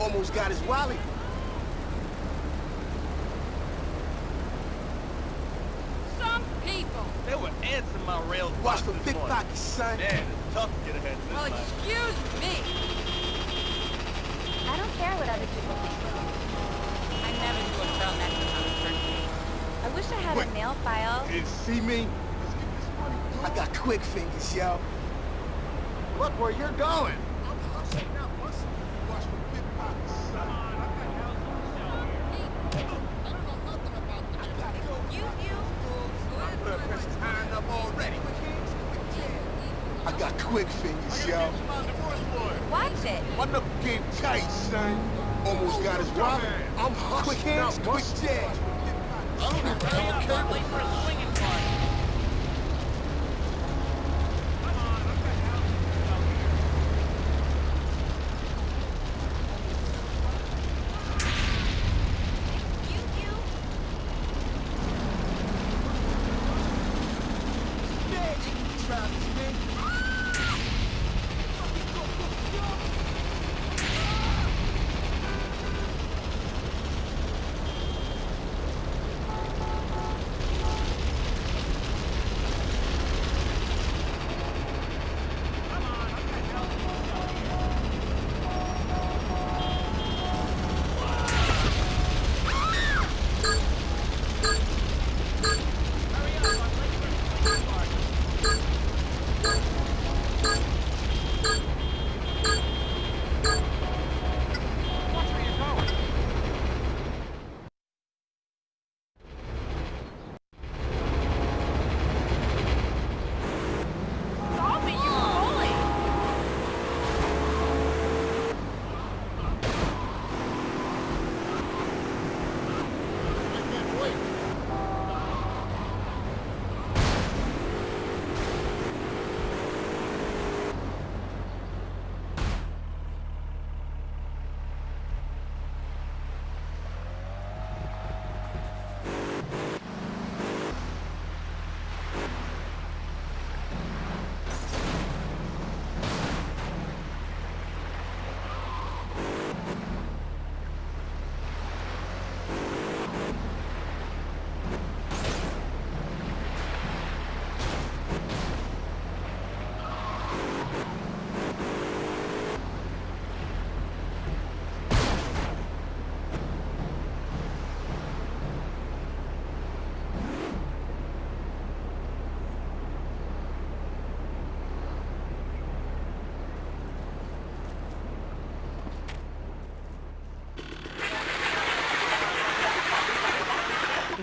Almost got his wallet. Some people. There were ants in my rail. Watch for pickpockets, son. Man, it's tough to get ahead in this Well, life. excuse me. I don't care what other people think. I never knew a girl that was on a first date. I wish I had a nail file. You see me? Let's get this money. I got quick fingers, yo. Look where you're going. I'm hustling now, busting. Watch for pickpockets, son. I got quick fingers, yo. Watch it. My knuckle game tight, son. Almost got his wallet. I'm hustling. Quick hands, quick jab. Hurry up, I'm late for a swinging party. Come on, what the hell is out Travis, man.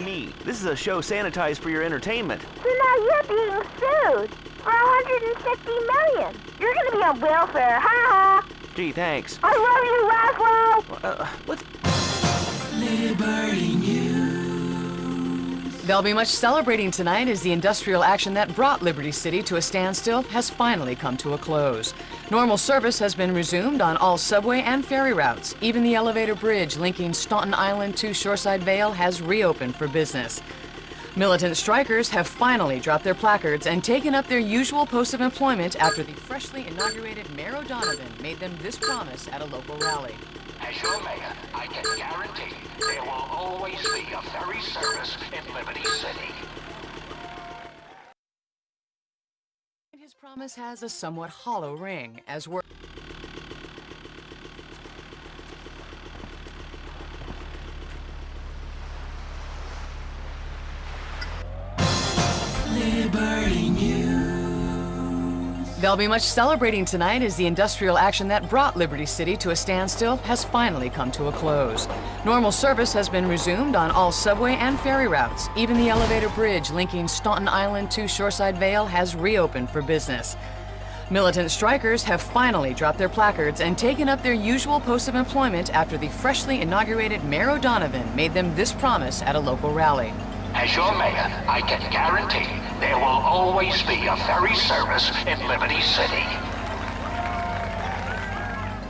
Me. This is a show sanitized for your entertainment. So now you're being sued for $150 million. You're gonna be on welfare, ha ha. Gee, thanks. I love you, Laszlo. What's... There'll be much celebrating tonight as the industrial action that brought Liberty City to a standstill has finally come to a close. Normal service has been resumed on all subway and ferry routes. Even the elevator bridge linking Staunton Island to Shoreside Vale has reopened for business. Militant strikers have finally dropped their placards and taken up their usual post of employment after the freshly inaugurated Mayor O'Donovan made them this promise at a local rally. As your mayor, I can guarantee there will always be a ferry service in Liberty City. His promise has a somewhat hollow ring, as we're... Liberty News. There'll be much celebrating tonight as the industrial action that brought Liberty City to a standstill has finally come to a close. Normal service has been resumed on all subway and ferry routes. Even the elevator bridge linking Staunton Island to Shoreside Vale has reopened for business. Militant strikers have finally dropped their placards and taken up their usual post of employment after the freshly inaugurated Mayor O'Donovan made them this promise at a local rally. As your mayor, I can guarantee there will always be a ferry service in Liberty City.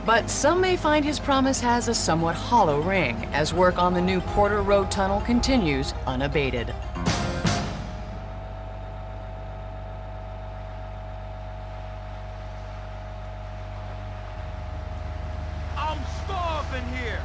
But some may find his promise has a somewhat hollow ring, as work on the new Porter Road Tunnel continues unabated. I'm starving! happened here?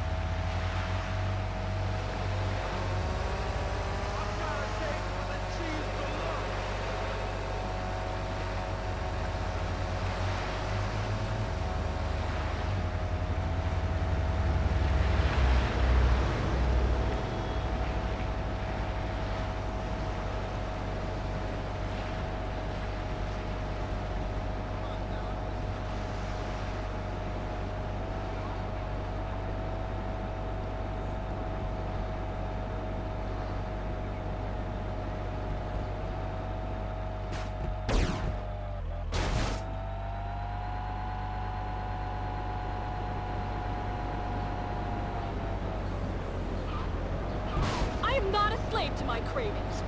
I am not a slave to my cravings.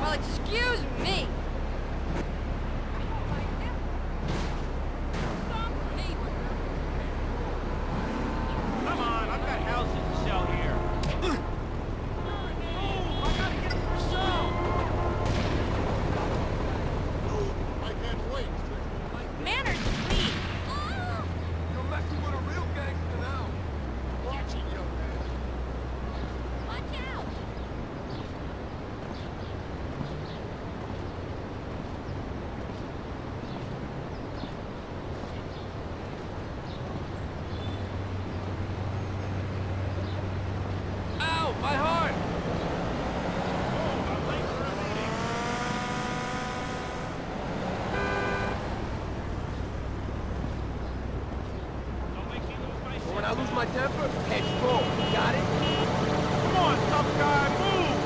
Well, excuse me. Come on, I've got houses to sell here. I gotta get it for a show. I can't wait. Manners, please. You're messing with a real gangster now. Watch it, young man. Watch out. Ow, my heart! Oh, I'm late for a meeting. Don't make me lose my shit. When I lose my temper, head full. Got it? Come on, tough guy, move!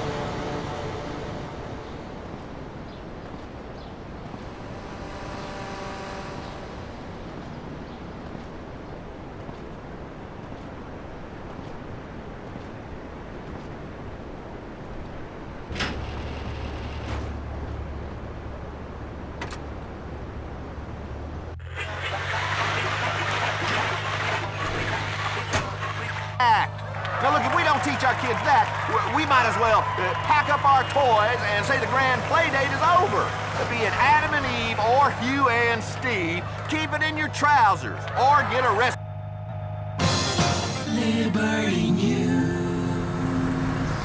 Now look, if we don't teach our kids that, we might as well pack up our toys and say the grand play date is over. Be it Adam and Eve or Hugh and Steve, keep it in your trousers or get arrested.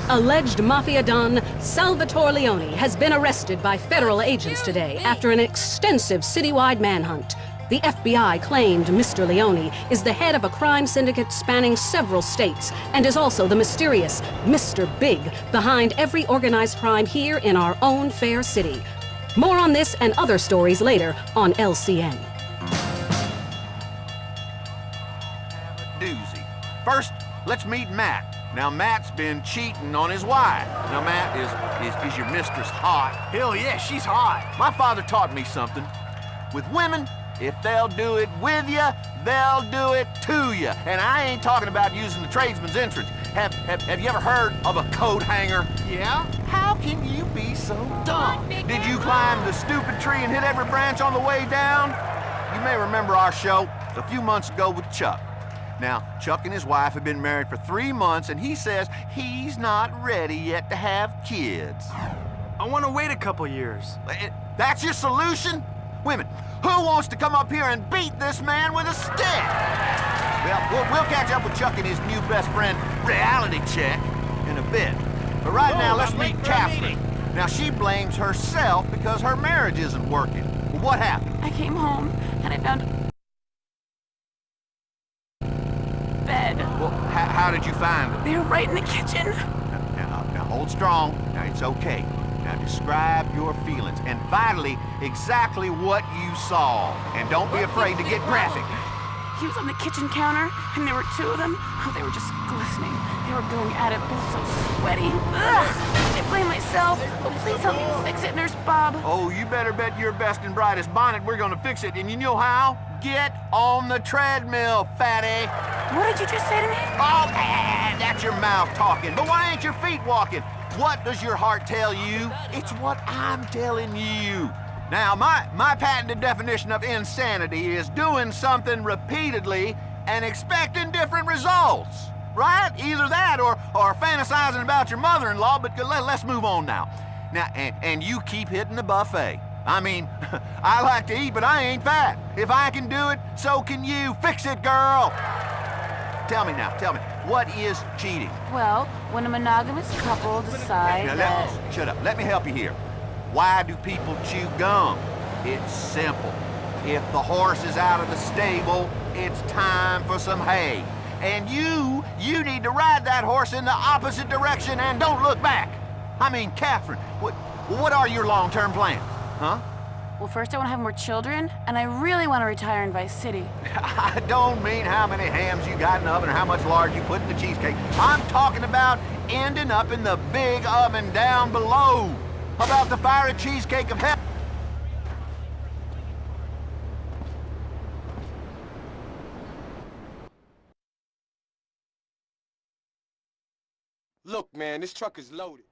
Alleged mafia don Salvatore Leone has been arrested by federal agents today after an extensive citywide manhunt. The FBI claimed Mr. Leone is the head of a crime syndicate spanning several states and is also the mysterious Mr. Big behind every organized crime here in our own fair city. More on this and other stories later on LCN. Doozy. First, let's meet Matt. Now, Matt's been cheating on his wife. Now, Matt, is your mistress hot? Hell yeah, she's hot. My father taught me something. With women, if they'll do it with you, they'll do it to you. And I ain't talking about using the tradesman's entrance. Have you ever heard of a coat hanger? Yeah? How can you be so dumb? Did you climb the stupid tree and hit every branch on the way down? You may remember our show a few months ago with Chuck. Now, Chuck and his wife have been married for 3 months, and he says he's not ready yet to have kids. I want to wait a couple years. That's your solution? Women, who wants to come up here and beat this man with a stick? Well, we'll catch up with Chuck and his new best friend, Reality Check, in a bit. But right now, let's meet Catherine. Now, she blames herself because her marriage isn't working. Well, what happened? I came home and I found bed. Well, how did you find it? They were right in the kitchen. Now, hold strong. Now, it's okay. Now, describe your feelings, and vitally, exactly what you saw. And don't be afraid to get graphic. He was on the kitchen counter, and there were 2 of them. Oh, they were just glistening. They were going at it, both so sweaty. Ugh! I blame myself. Oh, please help me fix it, Nurse Bob. Oh, you better bet your best and brightest bonnet we're gonna fix it, and you know how? Get on the treadmill, fatty. What did you just say to me? Oh, that's your mouth talking. But why ain't your feet walking? What does your heart tell you? It's what I'm telling you. Now, my patented definition of insanity is doing something repeatedly and expecting different results, right? Either that or fantasizing about your mother-in-law, but let's move on now. Now, and you keep hitting the buffet. I mean, I like to eat, but I ain't fat. If I can do it, so can you. Fix it, girl. Tell me, what is cheating? Well, when a monogamous couple decide that... Shut up. Let me help you here. Why do people chew gum? It's simple. If the horse is out of the stable, it's time for some hay. And you need to ride that horse in the opposite direction and don't look back. I mean, Catherine, what are your long-term plans, huh? Well, first I want to have more children, and I really want to retire in Vice City. I don't mean how many hams you got in the oven or how much lard you put in the cheesecake. I'm talking about ending up in the big oven down below. About the fiery cheesecake of hell. Look, man, this truck is loaded.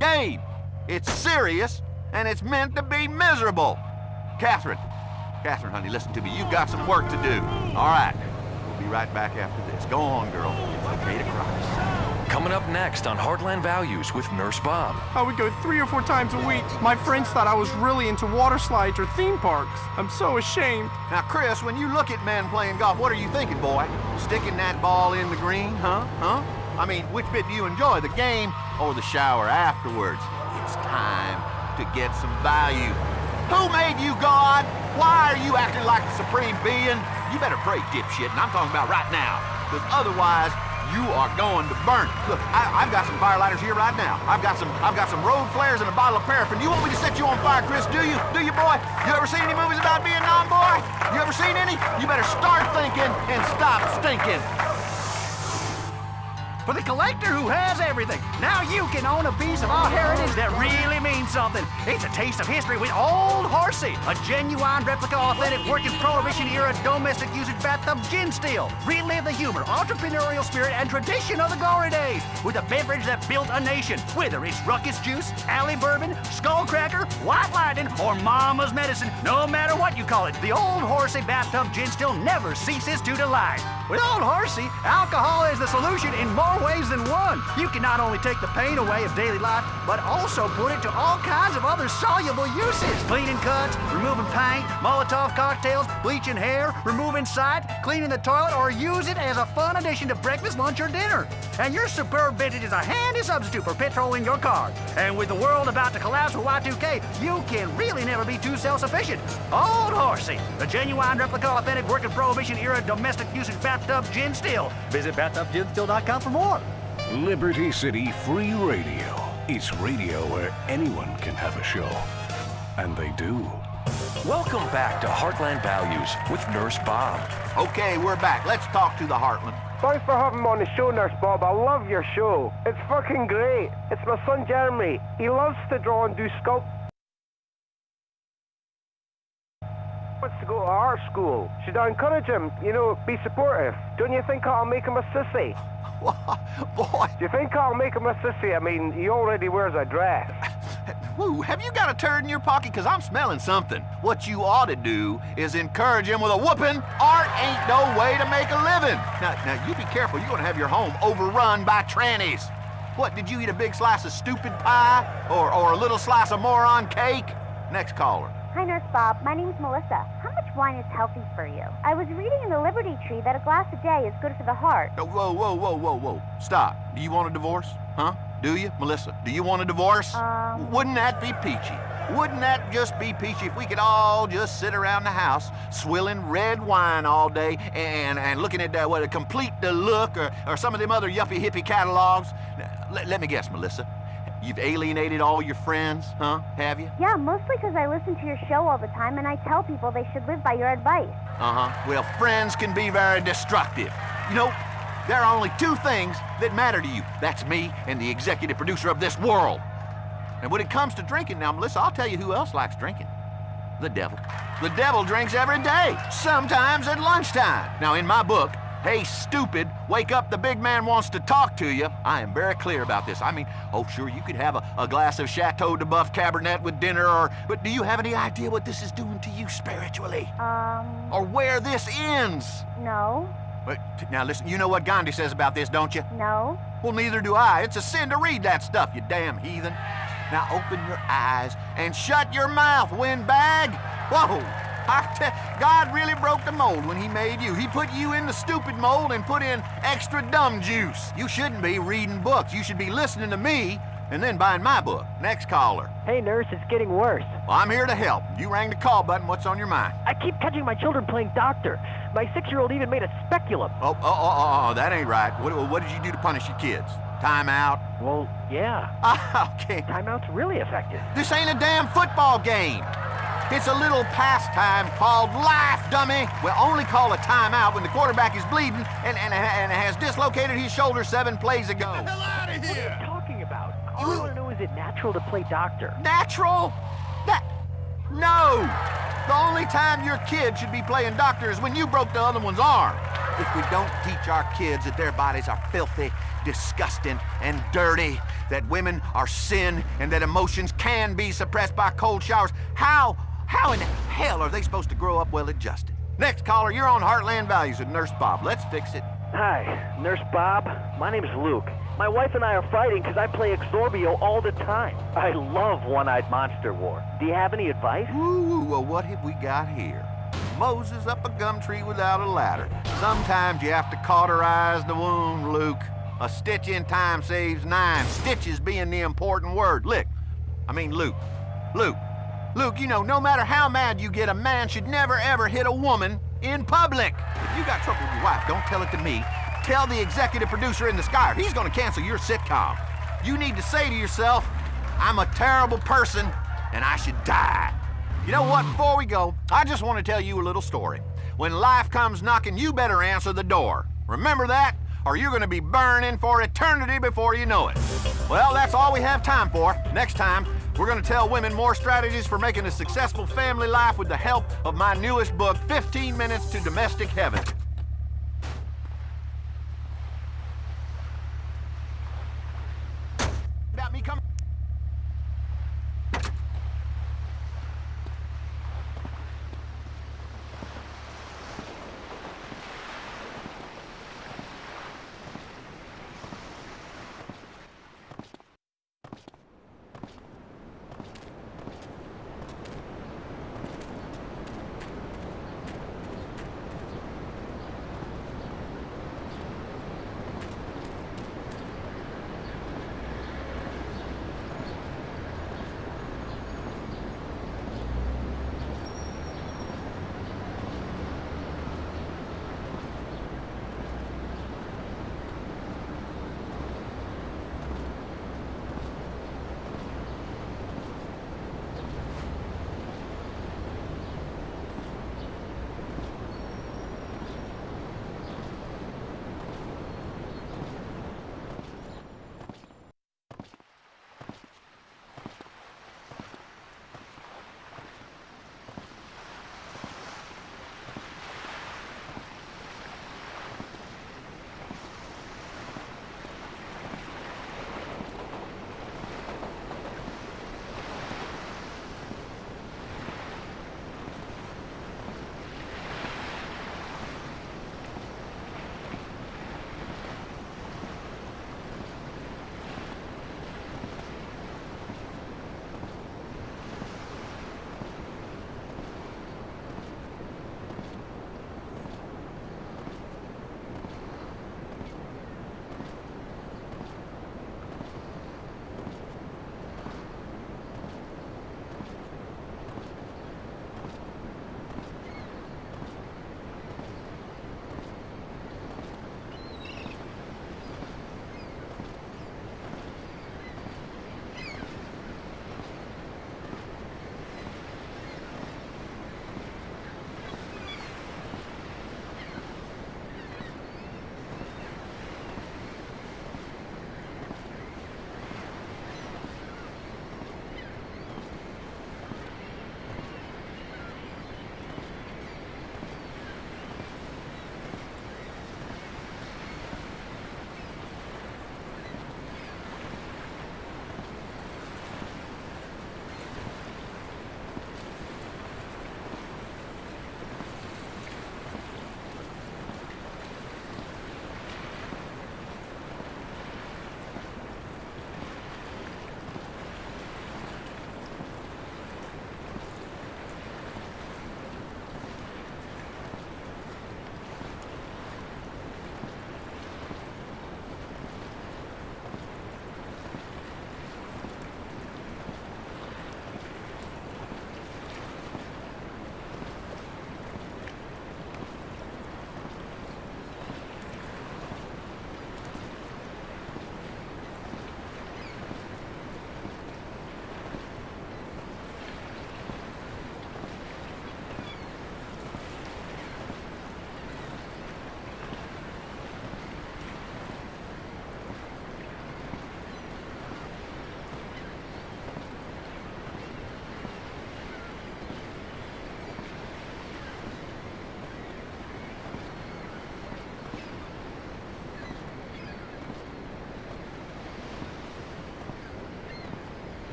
Gabe, it's serious, and it's meant to be miserable. Catherine, honey, listen to me. You've got some work to do. All right. We'll be right back after this. Go on, girl. It's okay to cry. Coming up next on Heartland Values with Nurse Bob. I would go 3 or 4 times a week. My friends thought I was really into water slides or theme parks. I'm so ashamed. Now, Chris, when you look at men playing golf, what are you thinking, boy? Sticking that ball in the green, huh? I mean, which bit do you enjoy, the game or the shower afterwards? It's time to get some value. Who made you, God? Why are you acting like the supreme being? You better pray, dipshit, and I'm talking about right now. Because otherwise, you are going to burn. Look, I've got some firelighters here right now. I've got some road flares and a bottle of paraffin. You want me to set you on fire, Chris, do you? Do you, boy? You ever seen any movies about Vietnam, boy? You ever seen any? You better start thinking and stop stinking. For the collector who has everything, now you can own a piece of our heritage that really means something. It's a taste of history with Old Horsey, a genuine replica, authentic, working Prohibition-era domestic usage bathtub gin still. Relive the humor, entrepreneurial spirit, and tradition of the glory days with a beverage that built a nation. Whether it's Ruckus Juice, Alley Bourbon, Skullcracker, White Lightning, or Mama's Medicine, no matter what you call it, the Old Horsey bathtub gin still never ceases to delight. With Old Horsey, alcohol is the solution in more more ways than one. You can not only take the pain away of daily life, but also put it to all kinds of other soluble uses. Cleaning cuts, removing paint, Molotov cocktails, bleaching hair, removing sight, cleaning the toilet, or use it as a fun addition to breakfast, lunch, or dinner. And your superb vintage is a handy substitute for petrol in your car. And with the world about to collapse with Y2K, you can really never be too self-sufficient. Old Horsey, the genuine replica, authentic, working Prohibition-era domestic usage bathtub gin still. Visit bathtubginstill.com for more. Liberty City Free Radio. It's radio where anyone can have a show. And they do. Welcome back to Heartland Values with Nurse Bob. Okay, we're back. Let's talk to the Heartland. Thanks for having me on the show, Nurse Bob. I love your show. It's fucking great. It's my son Jeremy. He loves to draw and do sculpt. Wants to go to art school. Should I encourage him? You know, be supportive. Don't you think I'll make him a sissy? Boy. Do you think I'll make him a sissy? I mean, he already wears a dress. Woo, have you got a turd in your pocket? Because I'm smelling something. What you ought to do is encourage him with a whooping. Art ain't no way to make a living. Now you be careful. You're going to have your home overrun by trannies. What, did you eat a big slice of stupid pie? Or a little slice of moron cake? Next caller. Hi, Nurse Bob. My name's Melissa. How much wine is healthy for you? I was reading in the Liberty Tree that a glass a day is good for the heart. Oh, whoa. Stop. Do you want a divorce? Huh? Do you, Melissa? Do you want a divorce? Wouldn't that be peachy? Wouldn't that just be peachy if we could all just sit around the house swilling red wine all day and looking at what, Complete the Look or some of them other yuppie hippie catalogs? Let me guess, Melissa. You've alienated all your friends, huh? Have you? Yeah, mostly because I listen to your show all the time and I tell people they should live by your advice. Well, friends can be very destructive. You know, there are only two things that matter to you. That's me and the executive producer of this world. And when it comes to drinking now, Melissa, I'll tell you who else likes drinking. The devil. The devil drinks every day, sometimes at lunchtime. Now, in my book, Hey Stupid, Wake Up, the Big Man Wants to Talk to You, I am very clear about this. I mean, oh sure, you could have a glass of Chateau de Buff Cabernet with dinner, but do you have any idea what this is doing to you spiritually? Or where this ends? No. But now listen, you know what Gandhi says about this, don't you? No. Well, neither do I. It's a sin to read that stuff, you damn heathen. Now open your eyes and shut your mouth, windbag. Whoa. God really broke the mold when he made you. He put you in the stupid mold and put in extra dumb juice. You shouldn't be reading books. You should be listening to me and then buying my book. Next caller. Hey, nurse, it's getting worse. Well, I'm here to help. You rang the call button. What's on your mind? I keep catching my children playing doctor. My 6-year-old even made a speculum. Oh, that ain't right. What did you do to punish your kids? Time out? Well, yeah. Okay. Timeout's really effective. This ain't a damn football game. It's a little pastime called life, dummy. We'll only call a timeout when the quarterback is bleeding and has dislocated his shoulder 7 plays ago. Get the hell out of here! What are you talking about? All I want to know is it natural to play doctor? Natural? No! The only time your kid should be playing doctor is when you broke the other one's arm. If we don't teach our kids that their bodies are filthy, disgusting, and dirty, that women are sin, and that emotions can be suppressed by cold showers, how in the hell are they supposed to grow up well-adjusted? Next caller, you're on Heartland Values with Nurse Bob. Let's fix it. Hi, Nurse Bob. My name's Luke. My wife and I are fighting because I play Exorbio all the time. I love One-Eyed Monster War. Do you have any advice? Ooh, well, what have we got here? Moses up a gum tree without a ladder. Sometimes you have to cauterize the wound, Luke. A stitch in time saves 9, stitches being the important word. Luke, you know, no matter how mad you get, a man should never, ever hit a woman in public. If you got trouble with your wife, don't tell it to me. Tell the executive producer in the sky, or he's gonna cancel your sitcom. You need to say to yourself, I'm a terrible person, and I should die. You know what, before we go, I just want to tell you a little story. When life comes knocking, you better answer the door. Remember that, or you're gonna be burning for eternity before you know it. Well, that's all we have time for. Next time, we're gonna tell women more strategies for making a successful family life with the help of my newest book, 15 Minutes to Domestic Heaven. About me coming.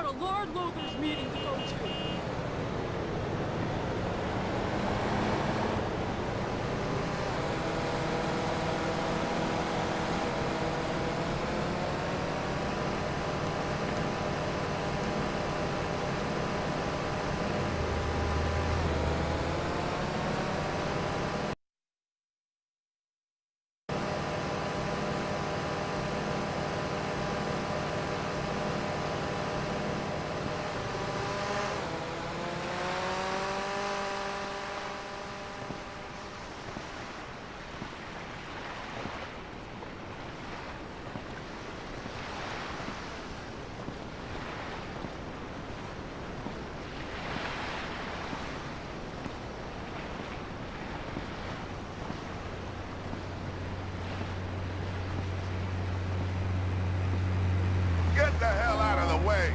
got a Lord Luther's meeting to go to. Get the hell out of the way!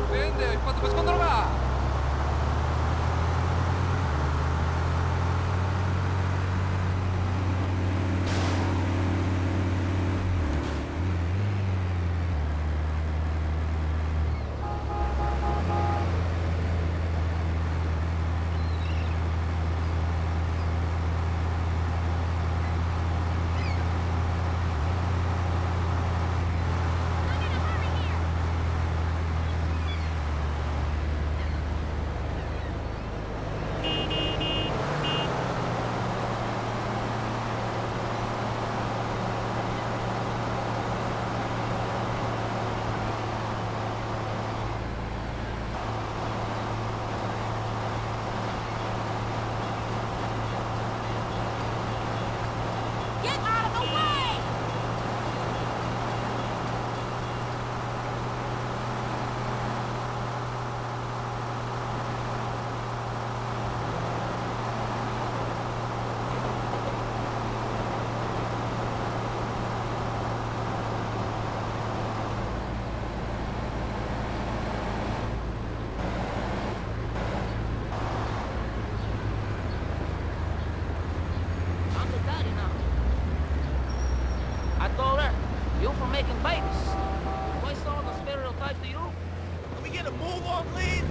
Vende, quanto mais controlar. Making babies. What's all the stereotypes to you? Can we get a move on, please?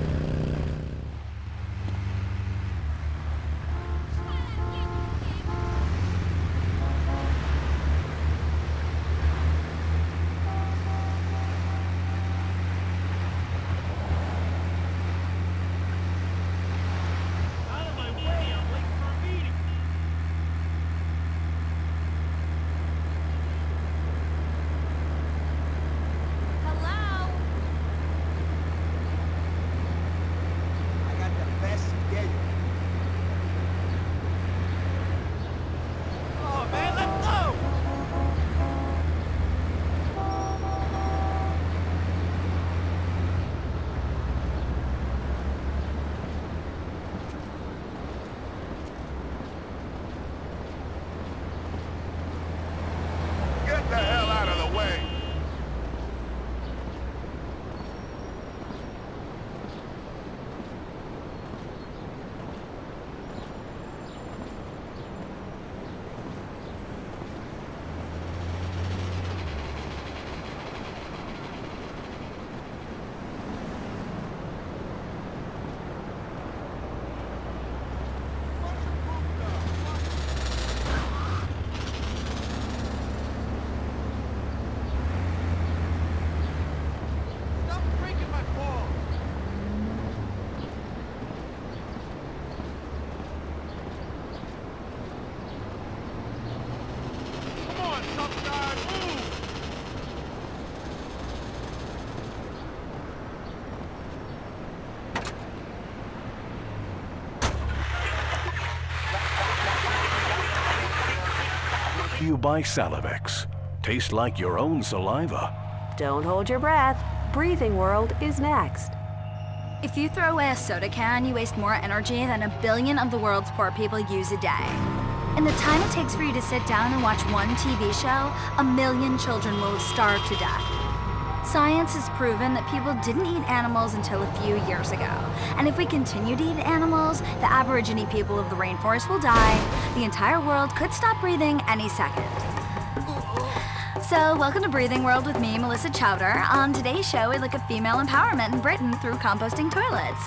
You buy Salivex. Taste like your own saliva. Don't hold your breath. Breathing World is next. If you throw away a soda can, you waste more energy than 1 billion of the world's poor people use a day. In the time it takes for you to sit down and watch one TV show, 1 million children will starve to death. Science has proven that people didn't eat animals until a few years ago. And if we continue to eat animals, the Aborigine people of the rainforest will die. The entire world could stop breathing any second. So, welcome to Breathing World with me, Melissa Chowder. On today's show, we look at female empowerment in Britain through composting toilets.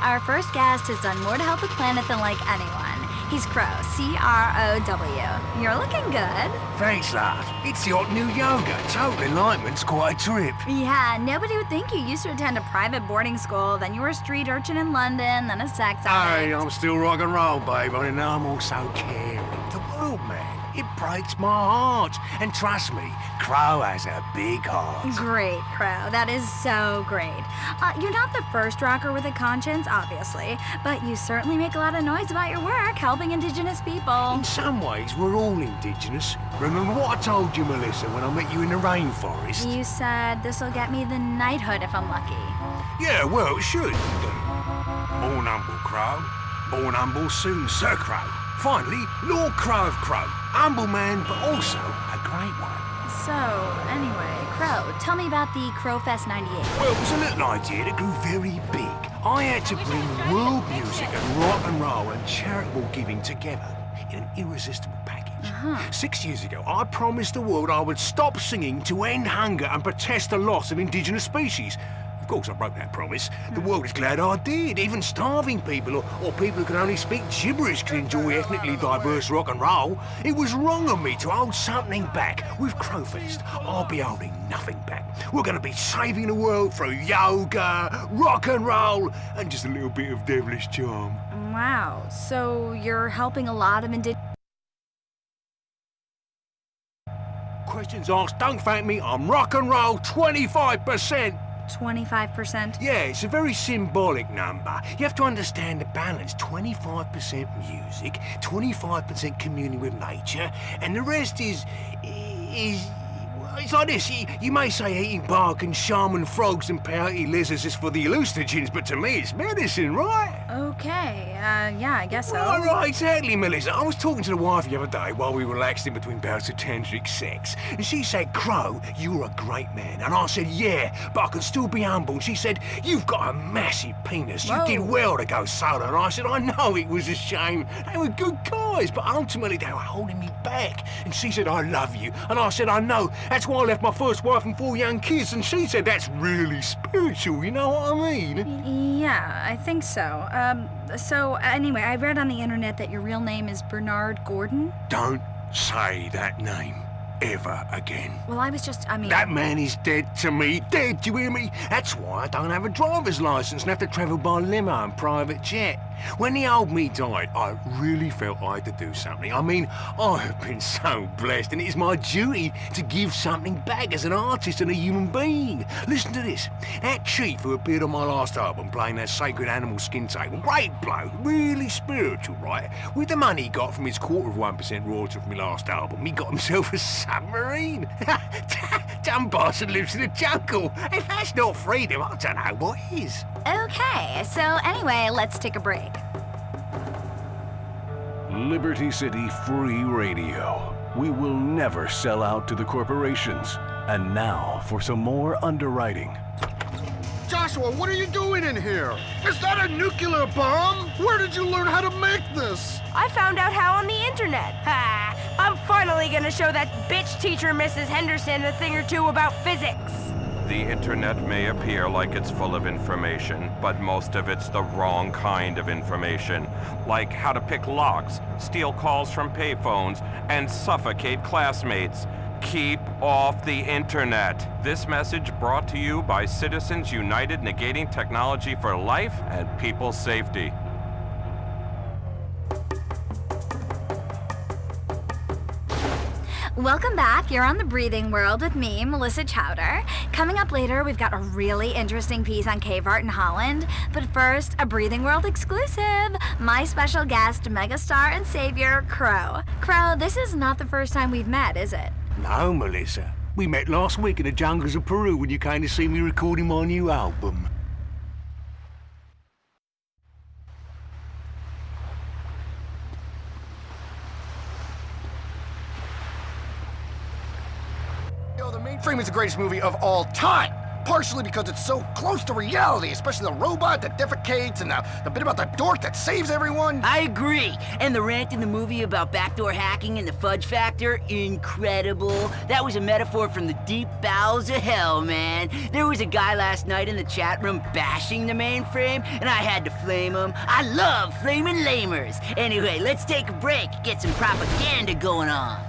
Our first guest has done more to help the planet than like anyone. He's Crow, C-R-O-W. You're looking good. Thanks, love. It's the hot new yoga. Total enlightenment's quite a trip. Yeah, nobody would think you used to attend a private boarding school, then you were a street urchin in London, then a sex addict. Hey, I'm still rock and roll, babe. I know I'm also caring. The world, man. It breaks my heart. And trust me, Crow has a big heart. Great, Crow. That is so great. You're not the first rocker with a conscience, obviously, but you certainly make a lot of noise about your work helping indigenous people. In some ways, we're all indigenous. Remember what I told you, Melissa, when I met you in the rainforest? You said this'll get me the knighthood if I'm lucky. Yeah, well, it should. Born humble, Crow. Born humble, soon Sir Crow. Finally, Lord Crow of Crow. Humble man, but also a great one. So, anyway, Crow, tell me about the Crowfest 98. Well, it was a little idea that grew very big. I had to bring world music and rock and roll and charitable giving together in an irresistible package. 6 years ago, I promised the world I would stop singing to end hunger and protest the loss of indigenous species. Of course, I broke that promise. The world is glad I did. Even starving people or people who can only speak gibberish can enjoy ethnically diverse rock and roll. It was wrong of me to hold something back. With Crowfest, I'll be holding nothing back. We're going to be saving the world through yoga, rock and roll, and just a little bit of devilish charm. Wow, so you're helping a lot of Questions asked, don't thank me. I'm rock and roll 25%. 25%? Yeah, it's a very symbolic number. You have to understand the balance. 25% music, 25% communing with nature, and the rest is it's like this. You may say eating bark and shaman frogs and peyote lizards is for the hallucinogens, but to me it's medicine, right? Okay, yeah, I guess so. Right, exactly, Melissa. I was talking to the wife the other day while we relaxed in between bouts of tantric sex, and she said, Crow, you're a great man. And I said, yeah, but I can still be humble. And she said, you've got a massive penis. Whoa. You did well to go solo. And I said, I know it was a shame. They were good guys, but ultimately they were holding me back. And she said, I love you. And I said, I know. That's why I left my first wife and 4 young kids. And she said, that's really spiritual, you know what I mean? Yeah, I think so. So anyway, I read on the internet that your real name is Bernard Gordon. Don't say that name ever again. Well, I was just, That man is dead to me. Dead, do you hear me? That's why I don't have a driver's license and have to travel by limo and private jet. When the old me died, I really felt I had to do something. I mean, I have been so blessed, and it is my duty to give something back as an artist and a human being. Listen to this. That chief who appeared on my last album playing that sacred animal skin table, great bloke, really spiritual, right? With the money he got from his 1/4% royalty from my last album, he got himself a submarine. Dumb bastard lives in the jungle. If that's not freedom, I don't know what is. Okay, so anyway, let's take a break. Liberty City Free Radio. We will never sell out to the corporations. And now for some more underwriting. Joshua, what are you doing in here? Is that a nuclear bomb? Where did you learn how to make this? I found out how on the internet. Ha! I'm finally gonna show that bitch teacher, Mrs. Henderson, a thing or two about physics. The internet may appear like it's full of information, but most of it's the wrong kind of information. Like how to pick locks, steal calls from payphones, and suffocate classmates. Keep off the internet. This message brought to you by Citizens United Negating Technology for Life and People's Safety. Welcome back. You're on The Breathing World with me, Melissa Chowder. Coming up later, we've got a really interesting piece on cave art in Holland. But first, a Breathing World exclusive. My special guest, megastar and savior, Crow. Crow, this is not the first time we've met, is it? No, Melissa. We met last week in the jungles of Peru when you came to see me recording my new album. Yo, The Mainframe is the greatest movie of all time. Partially because it's so close to reality, especially the robot that defecates and the bit about the dork that saves everyone. I agree. And the rant in the movie about backdoor hacking and the fudge factor, incredible. That was a metaphor from the deep bowels of hell, man. There was a guy last night in the chat room bashing the mainframe, and I had to flame him. I love flaming lamers. Anyway, let's take a break, get some propaganda going on.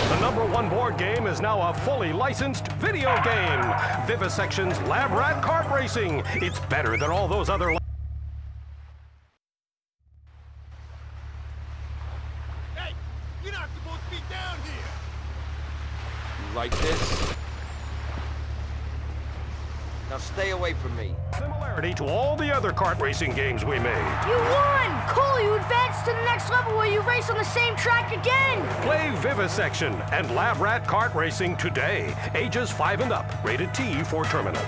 The #1 board game is now a fully licensed video game. Vivisection's Lab Rat Kart Racing. It's better than all those other... Hey, you're not supposed to be down here. You like this? Now stay away from me. Similarity to all the other kart racing games we made. You won! Cool, you advanced to the next level where you race on the same track again! Play Vivisection and Lab Rat Kart Racing today. Ages 5 and up. Rated T for terminal.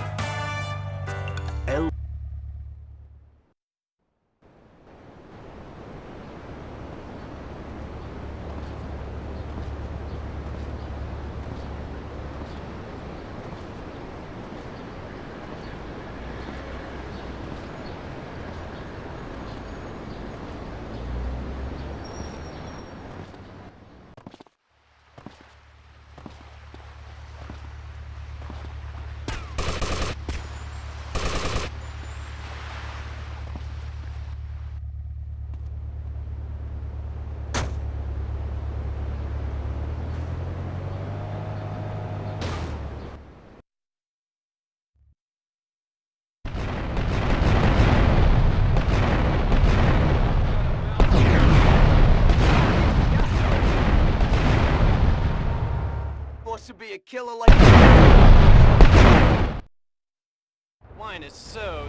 To be a killer like... Wine is so